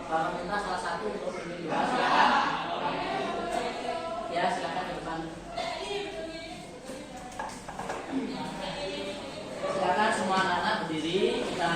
Bapak minta salah satu untuk ini dibahas, silakan. Ya, silakan ke depan. Silakan semua anak-anak berdiri, kita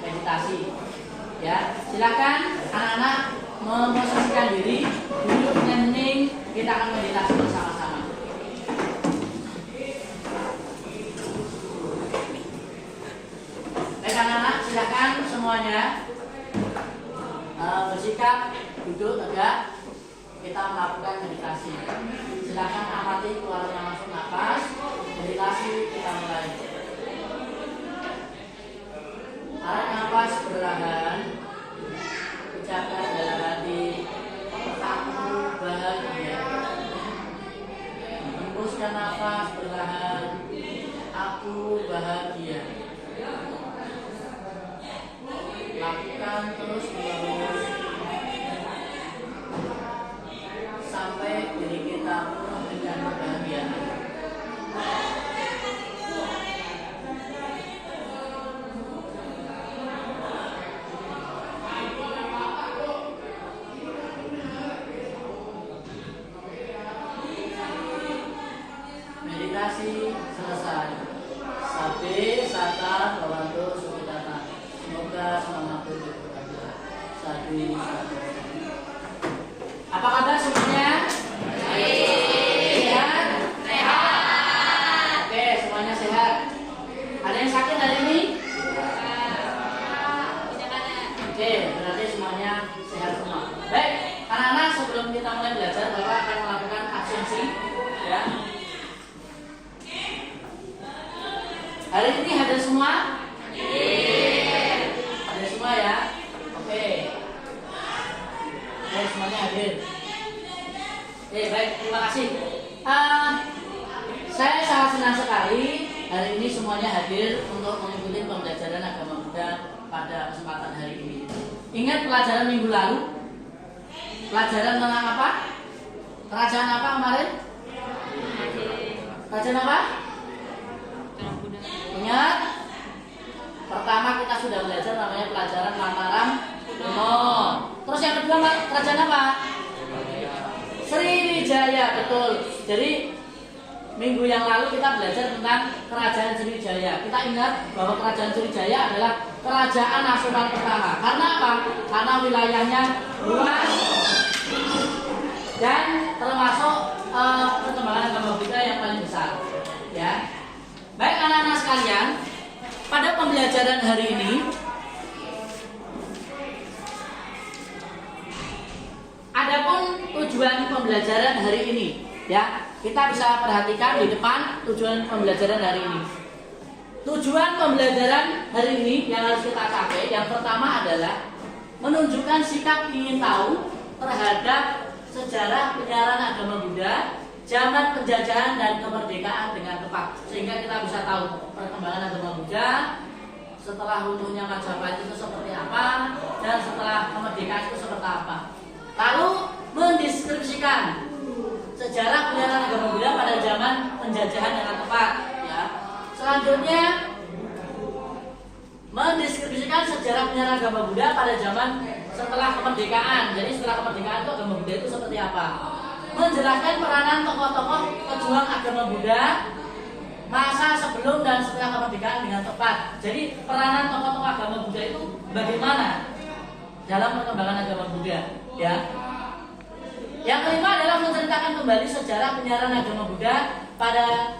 meditasi. Ya, silakan anak-anak memosisikan diri, duduk dengan hening, kita akan meditasi bersama-sama. Baik anak-anak, silakan semuanya bersikap duduk tegak. Kita melakukan meditasi. Silakan amati keluarnya masuk nafas. Meditasi kita mulai. Tarik nafas perlahan. Ucapkan dalam hati, aku bahagia. Hembuskan nafas perlahan. Aku bahagia. Lakukan terus menerus sampai diri kita penuh dengan kebahagiaan. Meditasi selesai. Sabe sata bhavantu sukhitata. Semoga semangat berbahagia. Sadu. Apa kabar semuanya? Sehat? Sehat. Oke, semuanya sehat. Ada yang sakit hari ini? Oke, berarti semuanya sehat semua. Baik, anak-anak, sebelum kita mulai belajar, Bapak akan melakukan asumsi, ya. Hari ini hadir semua? Hadir semua ya? Oke. Baik, semuanya hadir. Oke, baik, terima kasih. Saya sangat senang sekali hari ini semuanya hadir untuk mengikuti pembelajaran agama Buddha pada kesempatan hari ini. Ingat pelajaran minggu lalu? Pelajaran tentang apa? Kerajaan apa kemarin? Kerajaan apa? Ingat? Pertama kita sudah belajar namanya pelajaran Mataram Kuno. Terus yang kedua kerajaan apa? Sriwijaya, betul. Jadi minggu yang lalu kita belajar tentang kerajaan Sriwijaya. Kita ingat bahwa kerajaan Sriwijaya adalah kerajaan nasional pertama. Karena apa? Karena wilayahnya luas dan termasuk perkembangan agama Buddha yang paling besar. Ya. Baik anak-anak sekalian, pada pembelajaran hari ini adapun tujuan pembelajaran hari ini, ya, kita bisa perhatikan di depan tujuan pembelajaran hari ini. Tujuan pembelajaran hari ini yang harus kita capai, yang pertama adalah menunjukkan sikap ingin tahu terhadap sejarah penyiaran agama Buddha zaman penjajahan dan kemerdekaan dengan tepat, sehingga kita bisa tahu perkembangan agama Buddha setelah runtuhnya Majapahit itu seperti apa dan setelah kemerdekaan itu seperti apa. Lalu mendeskripsikan sejarah penyiaran agama Buddha pada zaman penjajahan dengan tepat. Ya. Selanjutnya mendeskripsikan sejarah penyebaran agama Buddha pada zaman setelah kemerdekaan. Jadi setelah kemerdekaan itu agama Buddha itu seperti apa? Menjelaskan peranan tokoh-tokoh pejuang agama Buddha masa sebelum dan setelah kemerdekaan dengan tepat. Jadi peranan tokoh-tokoh agama Buddha itu bagaimana dalam perkembangan agama Buddha, ya. Yang kelima adalah menceritakan kembali sejarah penyiaran agama Buddha pada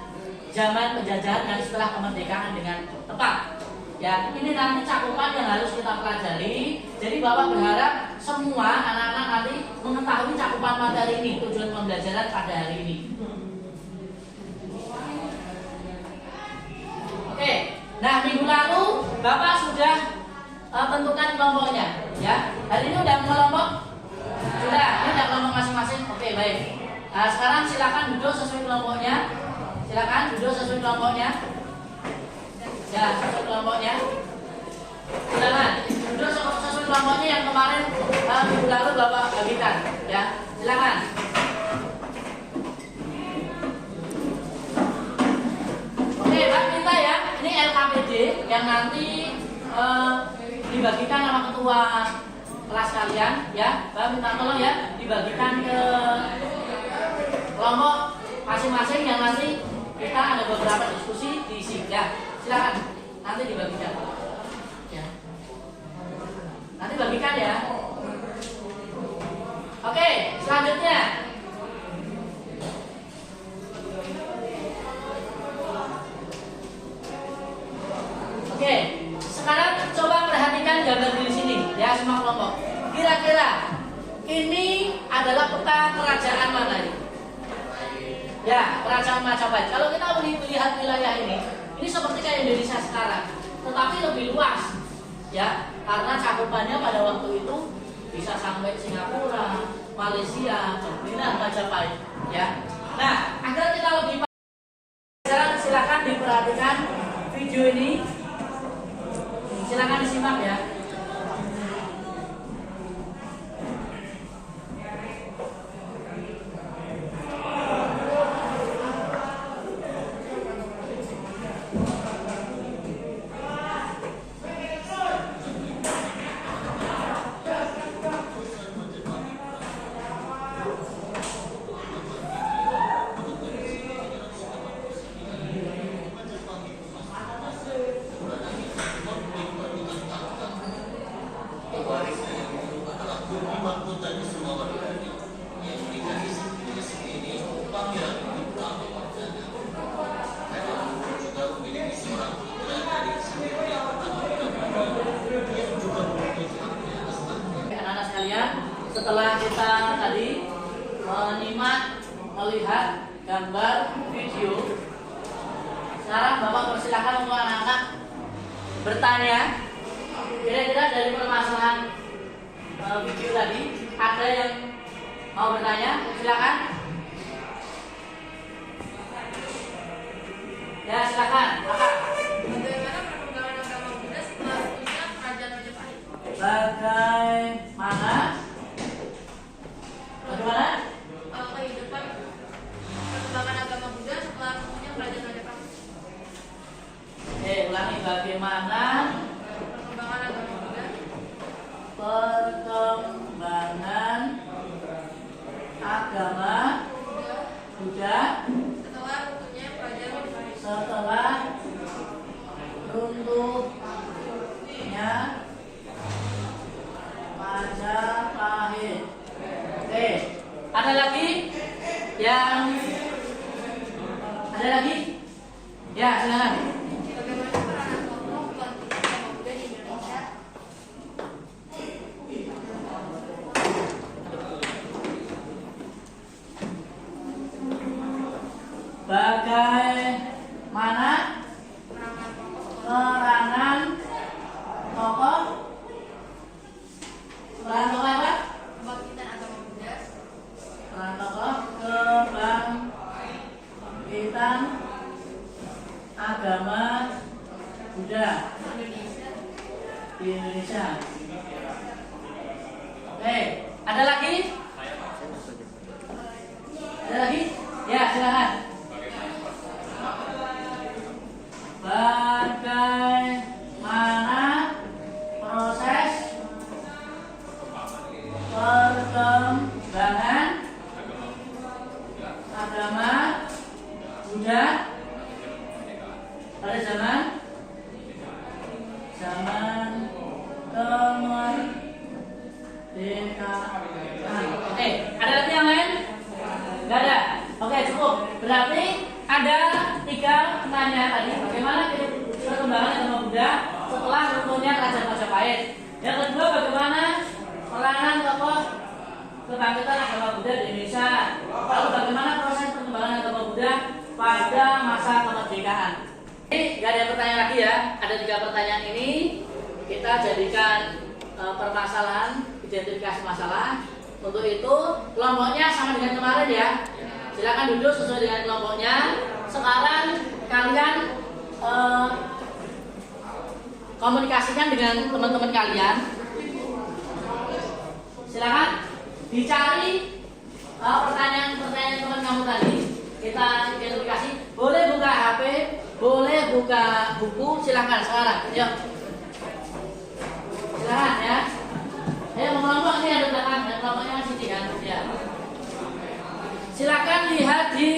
zaman penjajahan dan setelah kemerdekaan dengan tepat. Ya, ini nanti cakupan yang harus kita pelajari. Jadi Bapak berharap semua anak-anak nanti mengetahui cakupan materi ini, tujuan pembelajaran pada hari ini. Oke, nah minggu lalu Bapak sudah tentukan kelompoknya, ya. Hari ini udah kelompok? Sudah, ini udah kelompok masing-masing. Oke, baik. Nah, sekarang silakan duduk sesuai kelompoknya. Silakan duduk sesuai kelompoknya. Ya, sesuai kelompoknya. Silakan duduk sesuai kelompoknya yang kemarin minggu lalu Bapak bagikan, ya. Silakan. Oke, Pak minta ya. Ini LKPD yang nanti dibagikan sama ketua kelas kalian, ya. Bapak minta tolong ya dibagikan ke kelompok masing-masing yang nanti kita ada beberapa diskusi diisi, ya. Silakan nanti dibagikan, ya. Nanti bagikan ya. Oke, selanjutnya. Oke, sekarang coba perhatikan gambar di sini, ya semua kelompok. Kira-kira ini adalah peta kerajaan mana ini? Ya, kerajaan Majapahit. Kalau kita melihat wilayah ini seperti kayak Indonesia sekarang, tetapi lebih luas, ya, karena cakupannya pada waktu itu bisa sampai Singapura, Malaysia, Filipina, Majapahit, ya. Nah, agar kita lebih paham, silakan diperhatikan video ini. Silakan disimak ya. Setelah kita tadi melihat gambar video, sekarang Bapak persilakan untuk anak-anak bertanya. Kira-kira dari permasalahan video tadi ada yang mau bertanya? Silakan. Ya, silakan. Bagaimana perkembangan agama Buddha setelah punya kerajaan Majapahit? Bagaimana? Kehidupan perkembangan agama Buddha setelah punya kerajaan Majapahit. Ulangi, bagaimana Perkembangan agama Buddha? Perkembangan agama Buddha Setelah runtuhnya kerajaan Majapahit. setelah runtuhnya Majapahit. Oke, ada lagi yang ada lagi? Ya, silakan. Bagaimana peranan tokoh politik agama Buddha di Indonesia? Bagaimana peranan tokoh apa? Kebangkitan agama Buddha. Peran tokoh kebangkitan agama Buddha di Indonesia. Oke, ada lagi? Ada lagi? Ya, silakan. Bagaimana zaman kemerdekaan. Oke, ada lagi yang lain? Nggak ada. Oke, cukup. Berarti ada 3 pertanyaan tadi. Bagaimana perkembangan agama Buddha setelah runtuhnya Kerajaan Majapahit? Yang kedua, bagaimana peranan tokoh kebangkitan agama Buddha di Indonesia? Lalu bagaimana proses perkembangan agama Buddha pada masa kemerdekaan? Ini nggak ada pertanyaan lagi ya. Ada 3 pertanyaan ini kita jadikan permasalahan, identifikasi masalah. Untuk itu kelompoknya sama dengan kemarin ya. Silakan duduk sesuai dengan kelompoknya. Sekarang kalian komunikasikan dengan teman-teman kalian. Silakan dicari pertanyaan-pertanyaan teman kamu tadi. Kita identifikasi. Boleh buka HP, boleh buka buku. Silakan sekarang. Yuk. Silakan ya. Kelompok ini ada belakang, dan kelompoknya kan sini kan. Ya. Silakan lihat di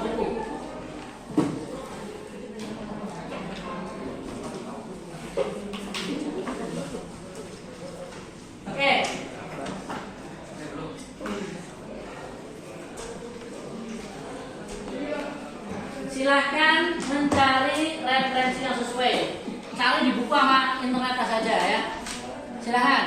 buku. Oke. Silakan mencari referensi yang sesuai. Cari di buku sama internet saja ya. Silakan.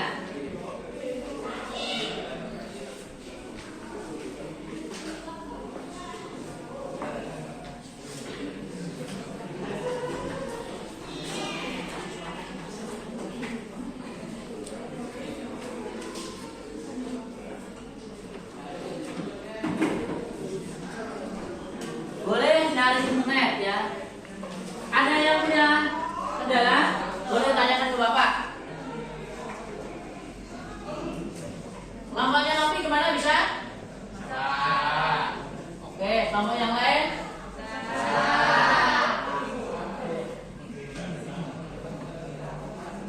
Boleh dari internet ya. Ada yang punya kendala? Boleh tanyakan ke Bapak. Lampunya ngopi kemana bisa? Oke, lampu yang lain?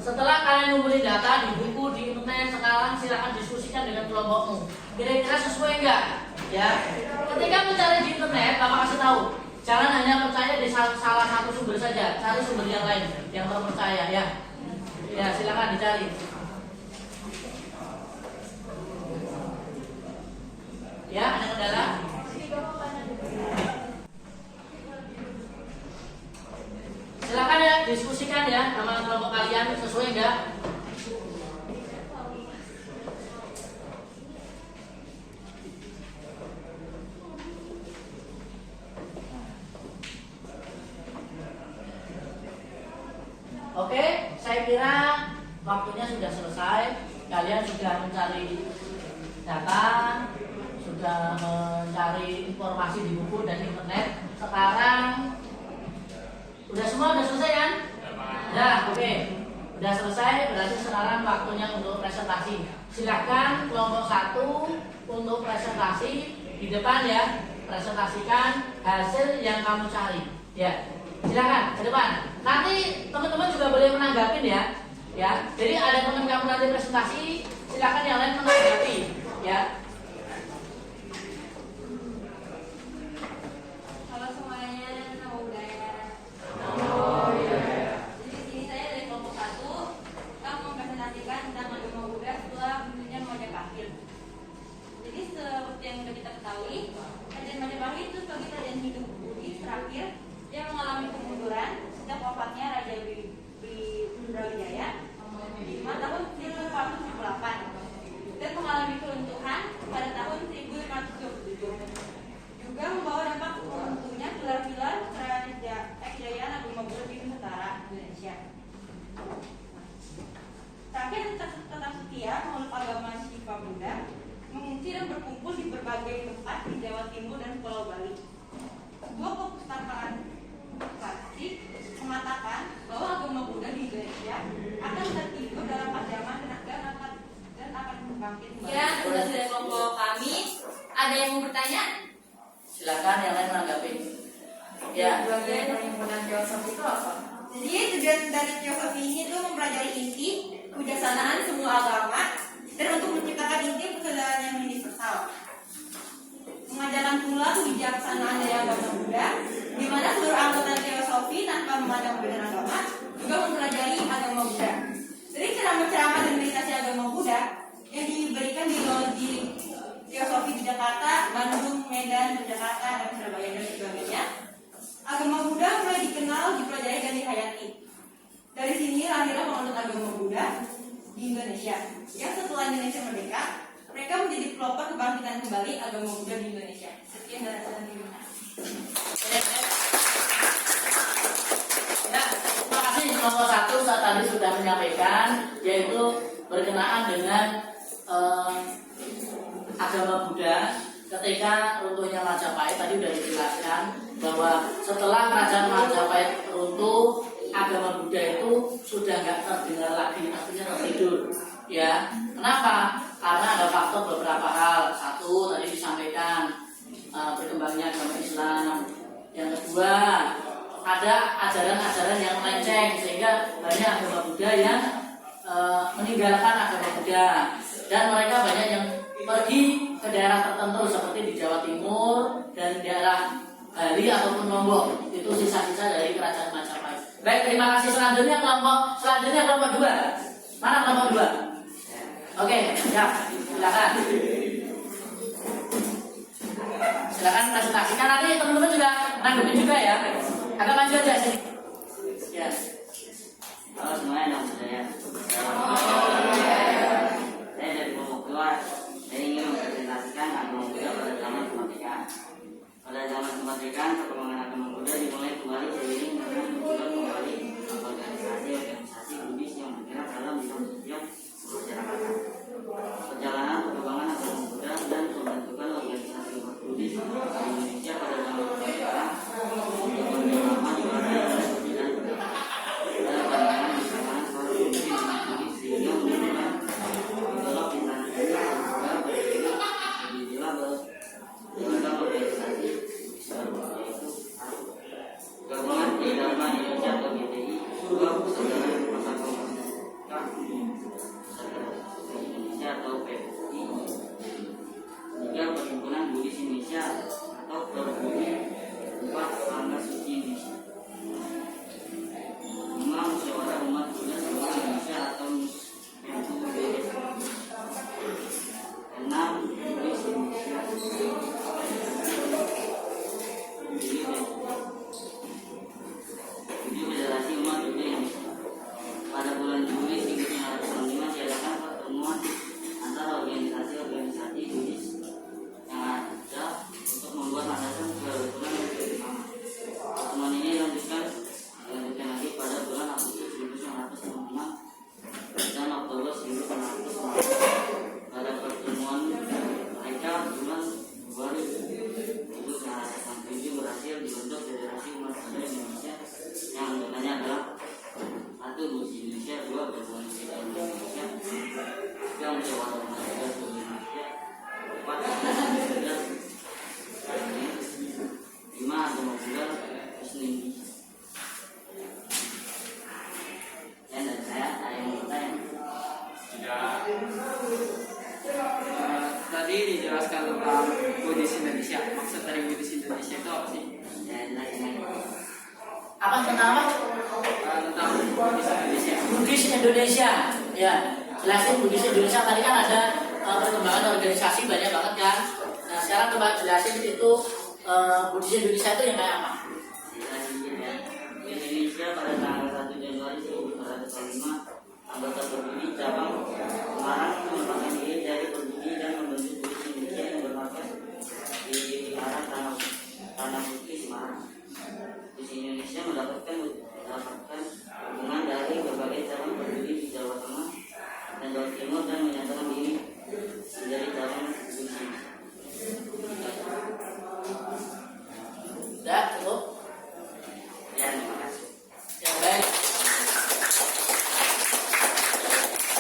Setelah kalian ngumpulin data di buku, di internet, sekarang silakan diskusikan dengan kelompokmu. Kira-kira sesuai enggak? Ya. Ketika mencari di internet, Bapak kasih tahu. Jangan hanya percaya di salah satu sumber saja, cari sumber yang lain yang terpercaya ya. Ya, silakan dicari. Ya, ada kendala? Silakan ya, diskusikan ya sama kelompok kalian sesuai enggak? Oke, saya kira waktunya sudah selesai. Kalian sudah mencari data, sudah mencari informasi di buku dan internet. Sekarang udah semua udah selesai kan? Ya, oke. Udah selesai, berarti sekarang waktunya untuk presentasi. Silahkan kelompok 1 untuk presentasi di depan ya. Presentasikan hasil yang kamu cari. Ya. Silakan ke depan. Nanti teman-teman juga boleh menanggapin ya. Ya. Jadi ada teman kamu nanti presentasi, silakan yang lain menanggapi ya. Halo semuanya, nama budaya. Oh iya. Jadi di sini saya dari kelompok 1 akan mempresentasikan tentang agama Buddha setelah munculnya Majapahit. Jadi seperti yang sudah kita ketahui, Kerajaan Majapahit itu sebagai kerajaan Hindu Buddhis terakhir yang mengalami kemunduran sejak wafatnya Raja Brawijaya di tahun 1478 dan mengalami keruntuhan pada tahun 1527. Juga membawa dampak runtuhnya pilar-pilar kejayaan agama Buddha di Nusantara Indonesia. Terakhir tetap setia menganut agama Shiva Buddha, mengungsi dan berkumpul di berbagai tempat di Jawa Timur dan Pulau Bali. Sebuah perpustakaan klasik mengatakan bahwa agama Buddha di Indonesia akan tertidur dalam ancaman dan akan bangkit kembali. Ya, sudah dari kelompok kami. Ada yang mau bertanya? Silakan yang lain menanggapi. Ya. Bagian perhimpunan filosofi itu apa? Jadi tujuan dari filosofi ini tuh mempelajari inti kebijaksanaan semua agama dan untuk menciptakan inti persaudaraan yang universal. Mengajarkan pula kebijaksanaan dari agama Buddha, di mana memandang berbeda agama juga mempelajari agama Buddha. Dari ceramah-ceramah dan meditasi agama Buddha yang diberikan di Logi Filosofi di Jakarta, Bandung, Medan, Jakarta, dan Surabaya dan sebagainya, agama Buddha mulai dikenal, dipelajari dan dihayati. Dari sini lahirlah penganut agama Buddha di Indonesia. Yang setelah Indonesia merdeka, mereka menjadi pelopor kebangkitan kembali agama Buddha di Indonesia. Sekian dari saya. Ya, terima kasih. Nomor 1 saya tadi sudah menyampaikan, yaitu berkenaan dengan agama Buddha. Ketika runtuhnya Majapahit tadi sudah dijelaskan bahwa setelah kerajaan Majapahit runtuh, agama Buddha itu sudah nggak terdengar lagi, artinya tertidur. Ya, kenapa? Karena ada faktor beberapa hal. Satu tadi disampaikan berkembangnya agama Islam. Yang kedua, ada ajaran-ajaran yang melenceng sehingga banyak agama Buddha yang meninggalkan agama Buddha, dan mereka banyak yang pergi ke daerah tertentu seperti di Jawa Timur dan daerah Bali ataupun Lombok. Itu sisa-sisa dari kerajaan Majapahit. Baik, terima kasih. Selanjutnya kelompok 2. Mana kelompok 2? Oke, siap. Silakan. Silakan presentasikan, nanti teman-teman juga nanggepin juga ya. Agak maju aja sini. Ya. Halo semuanya, nama saya. Saya dari kelompok 2. Saya ingin mempresentasikan agama Buddha pada zaman kemerdekaan. Pada zaman kemerdekaan, perkembangan agama Buddha dimulai kembali seiring dengan munculnya kembali organisasi Buddhis yang bergerak dalam bidang sosial kemasyarakatan. Perjalanan perkembangan agama Buddha dan pembentukan organisasi umat Buddhis di Indonesia pada zaman kemerdekaan untuk lama diwarai oleh perbedaan pendapat dan pandangan di kalangan para pemimpin umat Buddhis sehingga menimbulkan gejolak di tanah air juga berdirilah beragam organisasi yaitu Gabungan Tri Dharma Indonesia atau GTI, dua Persaudaraan Masa Pemuda Indonesia atau PPI, 3 Perhimpunan Buddhis Indonesia atau Perbudi, 4 Sangga Suci Indonesia, 5 Musyawarah Umat Buddha seluruh Indonesia atau MUBS, 6 Buddhis Indonesia. Jadi Federasi Umat Buddha Indonesia. Pada bulan Juli 1965 diadakan pertemuan antara organisasi-organisasi Buddhis yang ada untuk membuat landasan kerukunan yang bersama. Pertemuan ini dilanjutkan lagi pada bulan Agustus 1966 dan Oktober 1966. Pada pertemuan mereka bulan Februari 1967 berhasil dibentuk Federasi Umat Buddha Indonesia yang anggotanya adalah 1 Buddhis Indonesia, 2 Gabungan Buddha Indonesia, 3 Musyawarah Umat Buddha seluruh Indonesia, 4 Buddha, 5 Agama Buddha Islam Indonesia. Dan dari saya ada yang bertanya. Tadi dijelaskan tentang Buddhis Indonesia. Maksud dari Buddhis Indonesia itu apa sih? Apa tentang apa? Tentang Buddhis Indonesia. Buddhis Indonesia. Ya, jelasin Buddhis Indonesia. Tadi kan ada perkembangan organisasi banyak banget kan. Nah, sekarang coba jelasin itu Buddhis Indonesia itu yang kayak apa? Di Indonesia pada tanggal 1 Januari 1945, anggota Perbudi cabang Semarang melepaskan diri dari Perbudi dan membentuk Buddhis Indonesia yang bermarkas di Semarang Tanah Putih Semarang. Buddhis Indonesia mendapatkan dukungan dari berbagai cabang Perbudi di Jawa Tengah dan Jawa Timur dan menyatakan diri menjadi cabang Buddhis Indonesia. Sudah cukup? Ya, terima kasih. Ya, baik.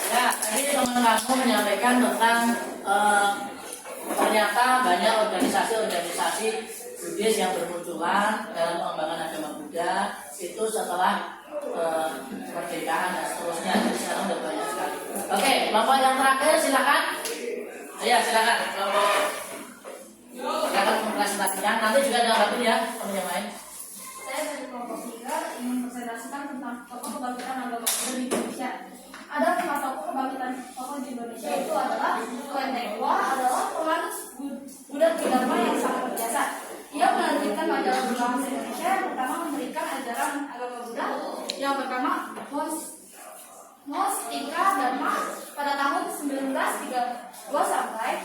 Ya, tadi teman kamu menyampaikan tentang ternyata banyak organisasi-organisasi Buddhis yang bermunculan dalam pengembangan agama Buddha itu setelah kemerdekaan dan seterusnya. Jadi sekarang sudah banyak sekali. Oke, kelompok yang terakhir silakan. Ya, silakan kelompok. Silakan mempresentasikan. Nanti juga ada ya teman yang lain. Saya dari kelompok 3 ingin menarasikan tentang tokoh kebangkitan agama Buddha di Indonesia. Ada 5 tokoh kebangkitan tokoh di Indonesia, itu adalah Tuan Tekwa adalah penganut Buddha Tridharma yang sangat berjasa. Ia menerbitkan majalah berbahasa Indonesia yang pertama memberikan ajaran agama Buddha. Yang pertama Mustika Dharma pada tahun 1932 sampai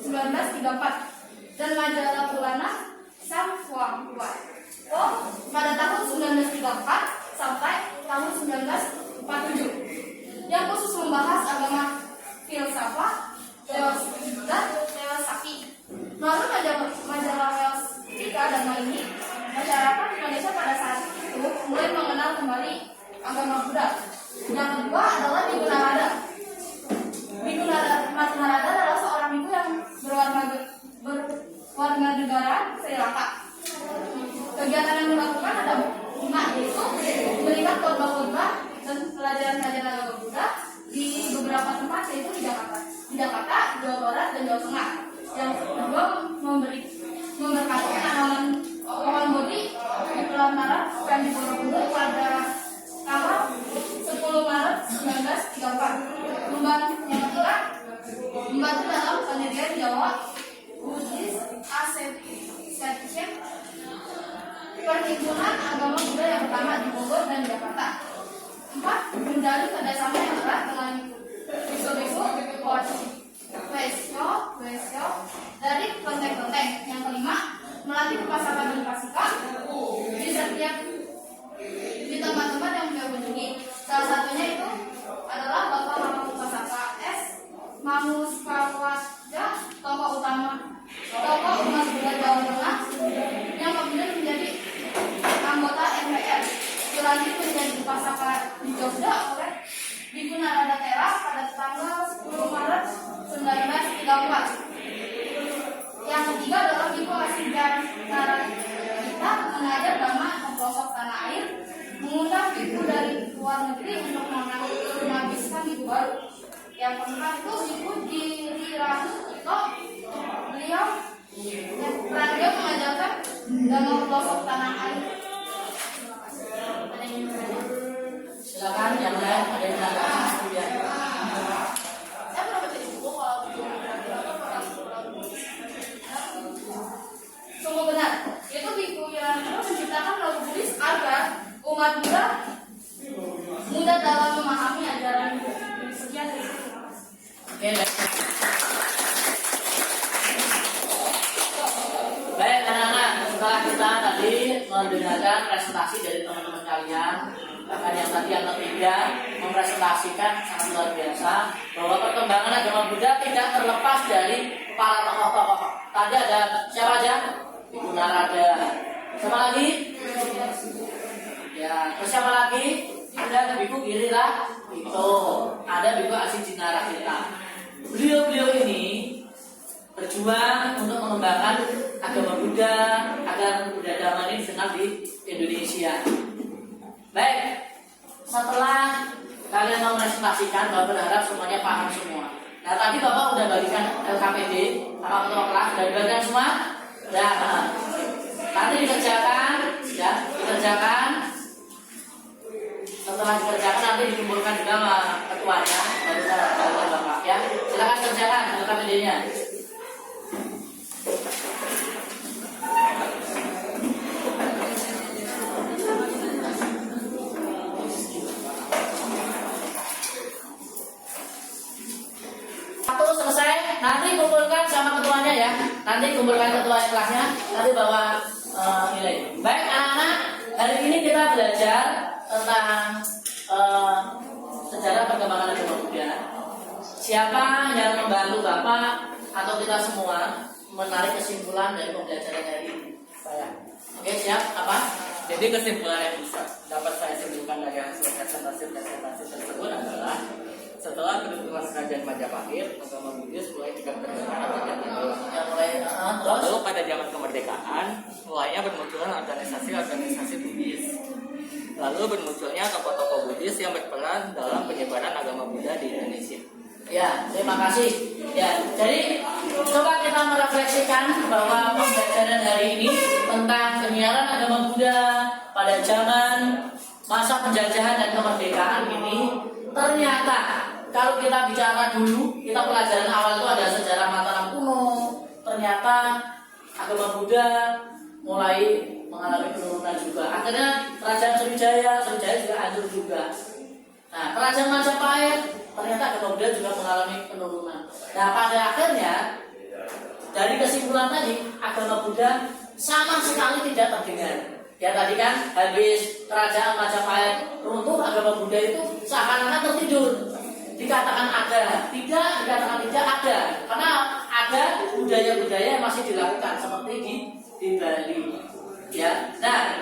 1934 dan majalah bulanan Samfuang pada tahun 1934 sampai tahun 1947 yang khusus membahas agama filsafat, teosofik. Melalui majalah Mustika Dharma ini, masyarakat Indonesia pada saat itu mulai mengenal kembali agama Buddha. Yang kedua adalah Biku Narada. Biku Narada adalah seorang biku yang berwarga negara Sri Lanka. Kegiatan yang dilakukan ada 5, yaitu memberikan khotbah dan pelajaran-pelajaran agama Buddha di beberapa tempat, yaitu di Jakarta, Jawa Barat, dan Jawa Tengah. Yang kedua memberkati tanaman pohon Bodhi di Pulau Maret dan di Borobudur pada tanggal 10 Maret 1934. Yang ketiga membantu dalam pendirian Jawa Buddhist Association, perhimpunan agama Buddha yang pertama di Bogor dan Jakarta. 4. Menjalin kerjasama yang erat dengan bisu-bisu Wesyo dari kelenteng-kelenteng. Yang kelima, melatih pasangan dan pasukan di tempat-tempat yang beliau kunjungi. Salah satunya itu adalah Bapak Mamukasaka S. Mamuskawaja, tokoh umat Buddha Jawa Tengah yang kemudian menjadi anggota MPR. Selanjutnya menjadi Upasaka di Jogja oleh Biku Narada Teras pada tanggal 10 Maret 1934. Yang ketiga adalah Biku Asijan Naragita mengajar Dhamma ke pelosok tanah air, mengundang biku dari luar negeri untuk menghabiskan biku baru. Yang keempat itu Biku Jirirasuto. Beliau mengajarkan Dhamma ke pelosok tanah air. Silakan yang lain, ada yang menanyakan. Saya pernah baca di buku kalau sungguh benar, itu biku yang menciptakan lagu Buddhis agar umat Buddha mudah dalam memahami ajaran Buddha. Sekian dari saya. Oke, baik anak-anak, setelah kita tadi mendengarkan presentasi dari teman-teman kalian, bahkan yang tadi yang ketiga mempresentasikan sangat luar biasa bahwa perkembangan agama Buddha tidak terlepas dari para tokoh-tokoh. Tadi ada siapa aja? Biku Narada. Siapa lagi? Ya, terus siapa lagi? Ada Biku Girira itu. Ada Biku Asijan Naragita. Beliau-beliau ini berjuang untuk mengembangkan agama Buddha agar Buddha Dhamma ini dikenal di Indonesia. Baik, setelah kalian mau presentasikan, Bapak berharap semuanya paham semua. Nah, tadi Bapak udah bagikan LKPD sama ketua kelas, udah dibagikan semua? Udah. Nanti dikerjakan, ya, dikerjakan. Setelah dikerjakan nanti dikumpulkan juga sama ketuanya, baru saya Bapak, ya. Silakan kerjakan LKPD-nya. Selesai, nanti kumpulkan sama ketuanya ya. Nanti kumpulkan ketua kelasnya, nanti bawa nilai. Baik anak-anak, hari ini kita belajar tentang sejarah perkembangan agama Buddha. Siapa yang membantu Bapak atau kita semua menarik kesimpulan dari pembelajaran hari ini? Saya. Oke, siap? Apa? Jadi kesimpulan yang bisa dapat saya simpulkan dari hasil presentasi tersebut adalah setelah kedudukan kerajaan Majapahit, agama Buddhis mulai tidak terdengar atau lalu pada zaman kemerdekaan mulainya bermunculan organisasi Buddhis. Lalu bermunculnya tokoh-tokoh Buddhis yang berperan dalam penyebaran agama Buddha di Indonesia. Ya, terima kasih. Ya, jadi coba kita merefleksikan bahwa pembelajaran hari ini tentang penyiaran agama Buddha pada zaman masa penjajahan dan kemerdekaan ini, ternyata kalau kita bicara dulu, kita pelajaran awal itu ada sejarah Mataram kuno. Ternyata agama Buddha mulai mengalami penurunan juga. Akhirnya kerajaan Sriwijaya juga hancur juga. Nah, kerajaan Majapahit ternyata agama Buddha juga mengalami penurunan. Nah, pada akhirnya dari kesimpulan tadi, agama Buddha sama sekali tidak terdengar. Ya tadi kan habis kerajaan Majapahit runtuh, agama Buddha itu seakan-akan tertidur. Dikatakan ada, tidak, dikatakan tidak ada. Karena ada budaya-budaya yang masih dilakukan seperti di Bali. Ya. Nah,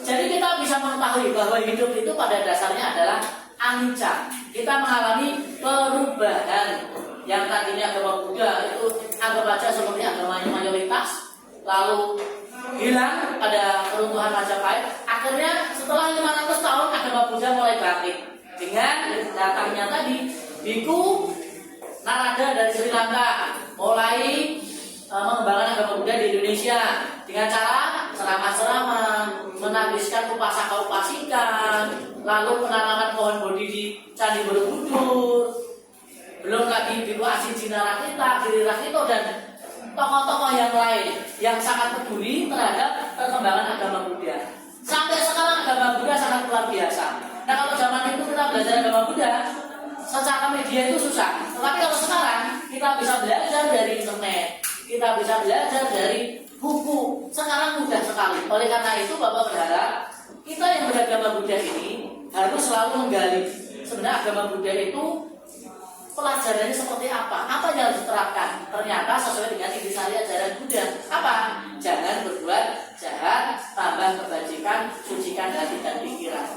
jadi kita bisa mengetahui bahwa hidup itu pada dasarnya adalah anicca. Kita mengalami perubahan. Yang tadinya agama Buddha itu anggap aja seperti agamanya mayoritas, lalu hilang pada keruntuhan Majapahit. Akhirnya setelah 500 tahun agama Buddha mulai bangkit dengan datangnya tadi biku Narada dari Sri Lanka mulai mengembangkan agama Buddha di Indonesia dengan cara ceramah-ceramah, menabiskan upasaka-upasikan, lalu penanaman pohon bodhi di Candi Borobudur, belum lagi Biku Asijina Rakita, Giri Rakito, dan tokoh-tokoh yang lain yang sangat peduli terhadap perkembangan agama Buddha. Sampai sekarang agama Buddha sangat luar biasa. Nah, kalau zaman itu kita belajar agama Buddha secara media itu susah. Tetapi kalau sekarang kita bisa belajar dari internet, kita bisa belajar dari buku. Sekarang mudah sekali. Oleh karena itu Bapak berharap kita yang beragama Buddha ini harus selalu menggali sebenarnya agama Buddha itu pelajarannya seperti apa yang harus diterapkan. Ternyata sesuai dengan intisari ajaran Buddha. Apa? Jangan berbuat jahat, tambah kebajikan, sucikan hati dan pikiran.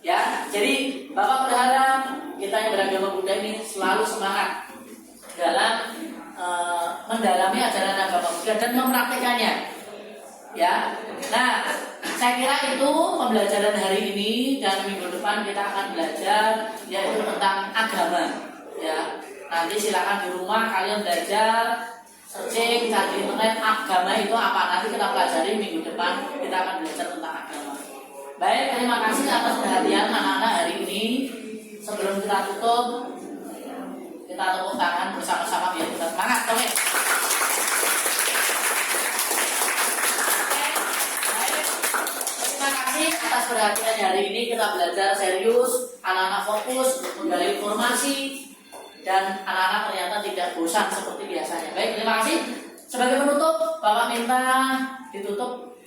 Ya, jadi Bapak berharap kita yang beragama Buddha ini selalu semangat dalam mendalami ajaran agama Buddha dan mempraktikannya. Ya, nah saya kira itu pembelajaran hari ini, dan minggu depan kita akan belajar yaitu tentang agama. Ya, nanti silakan di rumah kalian belajar, searching, cari di internet agama itu apa. Nanti kita pelajari minggu depan, kita akan belajar tentang agama. Baik, terima kasih atas perhatian anak-anak hari ini. Sebelum kita tutup, kita tepuk tangan bersama-sama biar kita semangat, oke? Terima kasih atas perhatian hari ini. Kita belajar serius, anak-anak fokus, menggali informasi, dan anak-anak ternyata tidak bosan seperti biasanya. Baik, terima kasih. Sebagai penutup, Bapak minta ditutup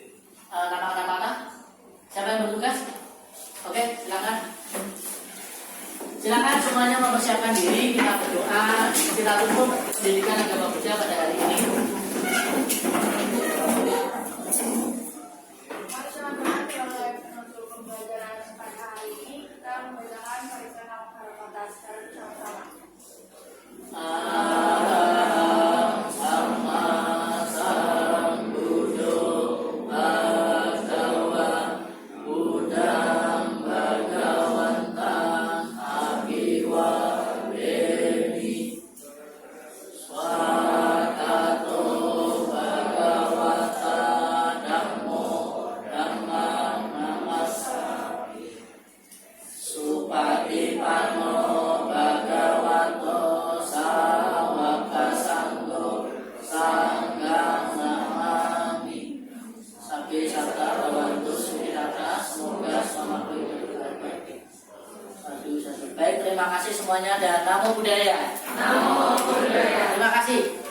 nama-nama. Siapa yang bertugas? Oke, silakan. Silakan semuanya mempersiapkan diri. Kita berdoa. Kita tutup pendidikan agama Buddha pada hari ini. Pembelajaran pada hari ini kita menggunakan pariwisata kata secara bersama-sama. Araham Sama Sambuddho Bhagava Buddham Bhagavantam Abhiwademi Swakato Bhagavata Dhammo Dhammam Namasami Supatipanno Bhagavato Sawaka Sanggo Sanggam Namami Sabi Sabta Bawantu Sumirata. Semoga selamat berbahagia. Sadu. Baik, terima kasih semuanya dan namo buddhaya. Namo buddhaya. Terima kasih.